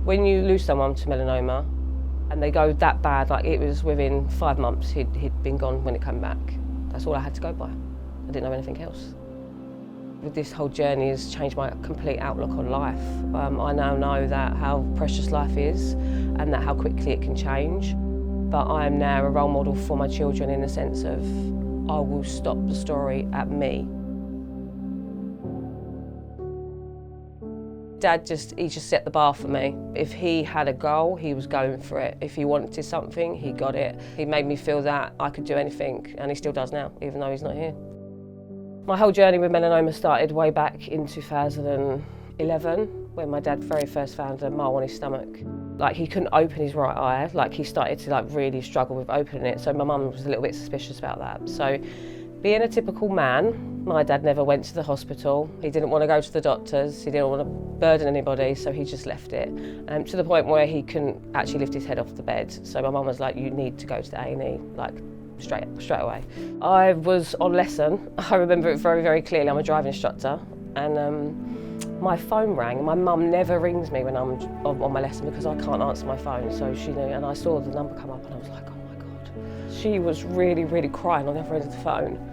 When you lose someone to melanoma and they go that bad, like it was within 5 months he'd been gone when it came back. That's all I had to go by. I didn't know anything else. This whole journey has changed my complete outlook on life. I now know that how precious life is and that how quickly it can change. But I am now a role model for my children in the sense of I will stop the story at me. Dad he just set the bar for me. If he had a goal, he was going for it. If he wanted something, he got it. He made me feel that I could do anything, and he still does now, even though he's not here. My whole journey with melanoma started way back in 2011, when my dad very first found a mole on his stomach. Like, he couldn't open his right eye, like he started to really struggle with opening it, so my mum was a little bit suspicious about that. So, being a typical man, my dad never went to the hospital. He didn't want to go to the doctors, he didn't want to burden anybody, so he just left it. To the point where he couldn't actually lift his head off the bed. So my mum was like, you need to go to the A&E, like straight away. I was on lesson, I remember it very, very clearly. I'm a driving instructor, and my phone rang. My mum never rings me when I'm on my lesson because I can't answer my phone, so she knew, and I saw the number come up and I was like, oh my God. She was really, really crying on the other end of the phone.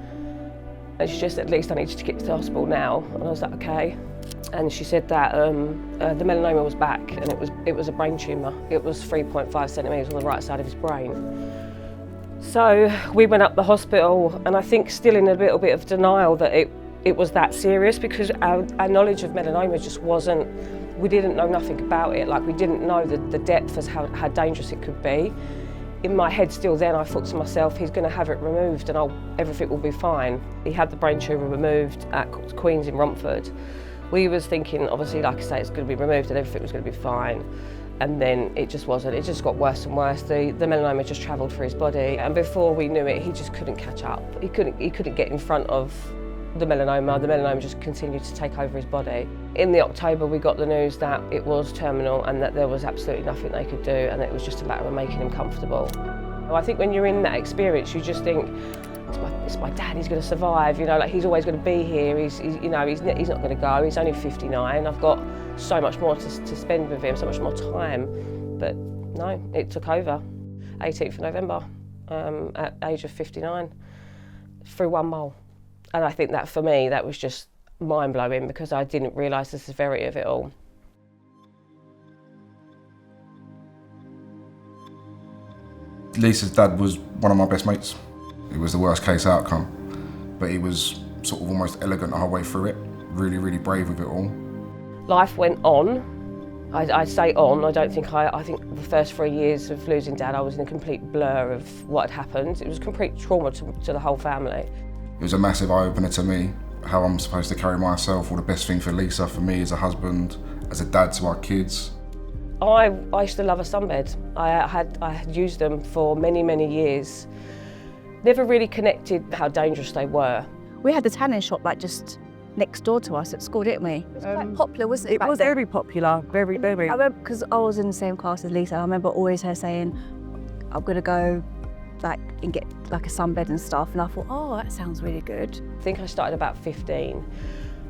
And she just said, at least I need you to get to the hospital now. And I was like, okay. And she said that the melanoma was back, and it was a brain tumour. It was 3.5 centimetres on the right side of his brain. So we went up the hospital, and I think still in a little bit of denial that it was that serious, because our knowledge of melanoma just wasn't, we didn't know nothing about it. Like, we didn't know the depth as how dangerous it could be. In my head still then, I thought to myself, he's going to have it removed and everything will be fine. He had the brain tumour removed at Queen's in Romford. We was thinking, obviously, like I say, it's going to be removed and everything was going to be fine. And then it just wasn't. It just got worse and worse. The melanoma just travelled through his body, and before we knew it, he just couldn't catch up. He couldn't get in front of the melanoma. The melanoma just continued to take over his body. In the October, we got the news that it was terminal and that there was absolutely nothing they could do, and it was just a matter of making him comfortable. I think when you're in that experience, you just think, it's my dad, he's going to survive, you know, like he's always going to be here, he's not going to go, he's only 59, I've got so much more to spend with him, so much more time. But no, it took over. 18th of November, at age of 59, through one mole. And I think that for me, that was just mind-blowing, because I didn't realise the severity of it all. Lisa's dad was one of my best mates. It was the worst case outcome, but he was sort of almost elegant the whole way through it, really, really brave with it all. Life went on. I say on, I think the first 3 years of losing Dad, I was in a complete blur of what had happened. It was complete trauma to the whole family. It was a massive eye-opener to me, how I'm supposed to carry myself, or the best thing for Lisa, for me as a husband, as a dad to our kids. I used to love a sunbed. I had used them for many, many years. Never really connected how dangerous they were. We had the tanning shop like just next door to us at school, didn't we? It was quite popular, wasn't it? It was very popular, very, very. I remember, because I was in the same class as Lisa, I remember always her saying, I'm gonna go like and get like a sunbed and stuff, and I thought, oh, that sounds really good. I think I started about 15,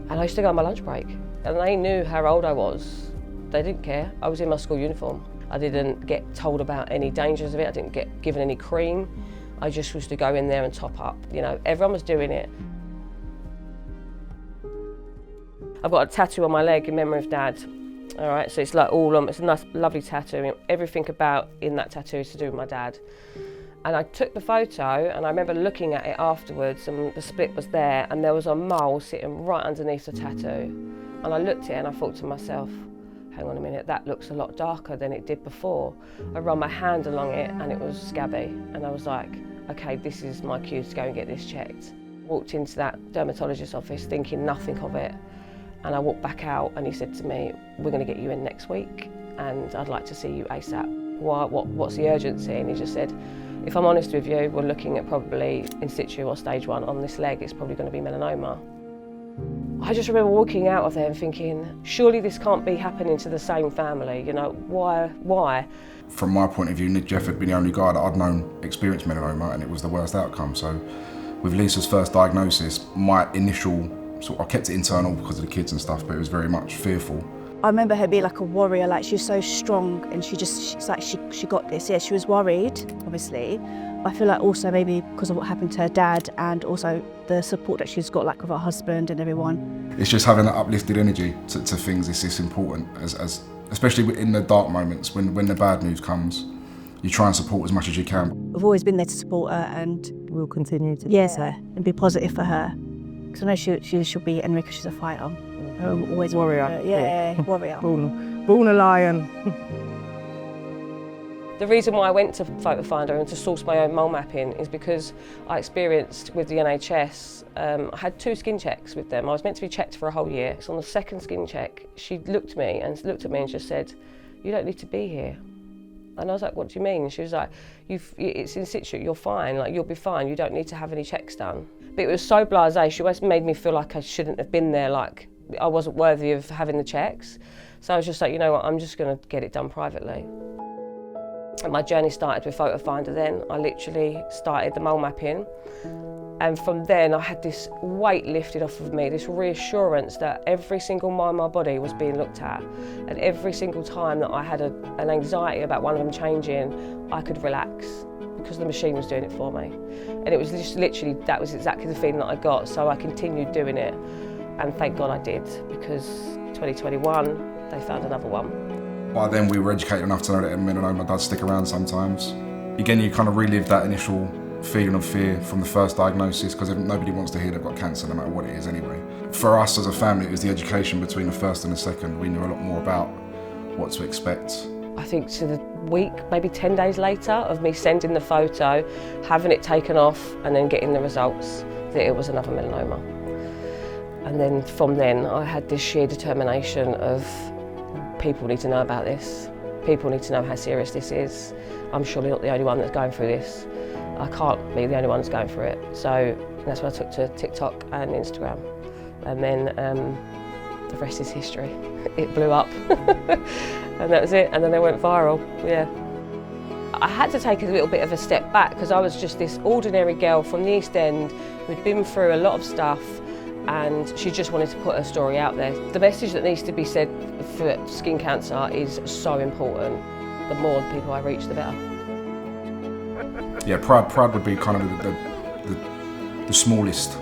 and I used to go on my lunch break, and they knew how old I was. They didn't care. I was in my school uniform. I didn't get told about any dangers of it. I didn't get given any cream. I just used to go in there and top up. You know, everyone was doing it. I've got a tattoo on my leg in memory of Dad. All right, so it's like it's a nice, lovely tattoo. Everything about in that tattoo is to do with my dad. And I took the photo, and I remember looking at it afterwards, and the split was there, and there was a mole sitting right underneath the tattoo. And I looked at it and I thought to myself, hang on a minute, that looks a lot darker than it did before. I ran my hand along it and it was scabby, and I was like, okay, this is my cue to go and get this checked. Walked into that dermatologist's office thinking nothing of it, and I walked back out and he said to me, we're going to get you in next week and I'd like to see you ASAP. What's the urgency? And he just said, if I'm honest with you, we're looking at probably in situ or stage 1 on this leg, it's probably going to be melanoma. I just remember walking out of there and thinking, surely this can't be happening to the same family, you know, why? From my point of view, Nick Jeff had been the only guy that I'd known experienced melanoma, and it was the worst outcome. So with Lisa's first diagnosis, my initial I kept it internal because of the kids and stuff, but it was very much fearful. I remember her being like a warrior, like she was so strong and she got this. Yeah, she was worried, obviously. I feel like also maybe because of what happened to her dad and also the support that she's got like with her husband and everyone. It's just having that uplifted energy to things is important, as especially in the dark moments when the bad news comes. You try and support as much as you can. We've always been there to support her and We'll continue to. yes, and be positive for her. Because I know she'll be Enrica, she's a fighter. Always Warrior. Yeah, warrior. Born a lion. The reason why I went to Photo Finder and to source my own mole mapping is because I experienced with the NHS, I had 2 skin checks with them. I was meant to be checked for a whole year. So on the 2nd skin check, she looked at me and just said, "You don't need to be here." And I was like, "What do you mean?" And she was like, "It's in situ, you're fine, like you'll be fine, you don't need to have any checks done." But it was so blasé, she always made me feel like I shouldn't have been there, like I wasn't worthy of having the checks. So I was just like, you know what, I'm just gonna get it done privately. And my journey started with Photo Finder then. I literally started the mole mapping. And from then I had this weight lifted off of me, this reassurance that every single mole in my body was being looked at. And every single time that I had an anxiety about one of them changing, I could relax because the machine was doing it for me. And it was just literally, that was exactly the feeling that I got. So I continued doing it. And thank God I did, because 2021, they found another one. By then we were educated enough to know that melanoma does stick around sometimes. Again, you kind of relive that initial feeling of fear from the first diagnosis, because nobody wants to hear they've got cancer no matter what it is anyway. For us as a family, it was the education between the first and the second. We knew a lot more about what to expect. I think to the week, maybe 10 days later, of me sending the photo, having it taken off and then getting the results, that it was another melanoma. And then from then, I had this sheer determination of people need to know about this. People need to know how serious this is. I'm surely not the only one that's going through this. I can't be the only one that's going through it. So that's what I took to TikTok and Instagram. And then the rest is history. It blew up. And that was it. And then they went viral, yeah. I had to take a little bit of a step back because I was just this ordinary girl from the East End who'd been through a lot of stuff, and she just wanted to put her story out there. The message that needs to be said for skin cancer is so important. The more people I reach, the better. Yeah, pride would be kind of the smallest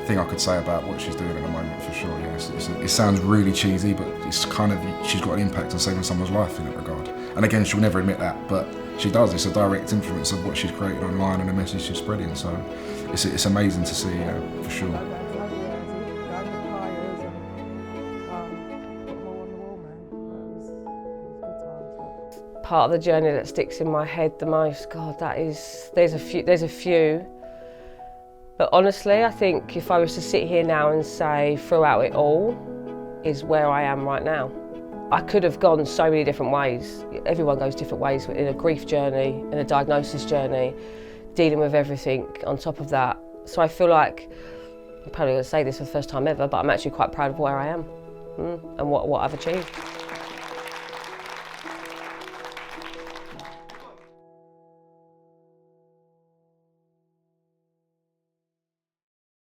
thing I could say about what she's doing at the moment, for sure. Yeah, it sounds really cheesy, but it's kind of, she's got an impact on saving someone's life in that regard. And again, she'll never admit that, but she does. It's a direct influence of what she's created online and the message she's spreading. So it's amazing to see, for sure. Part of the journey that sticks in my head the most, God, there's a few. But honestly, I think if I was to sit here now and say throughout it all is where I am right now. I could have gone so many different ways. Everyone goes different ways in a grief journey, in a diagnosis journey, dealing with everything on top of that. So I feel like, I'm probably going to say this for the first time ever, but I'm actually quite proud of where I am and what I've achieved.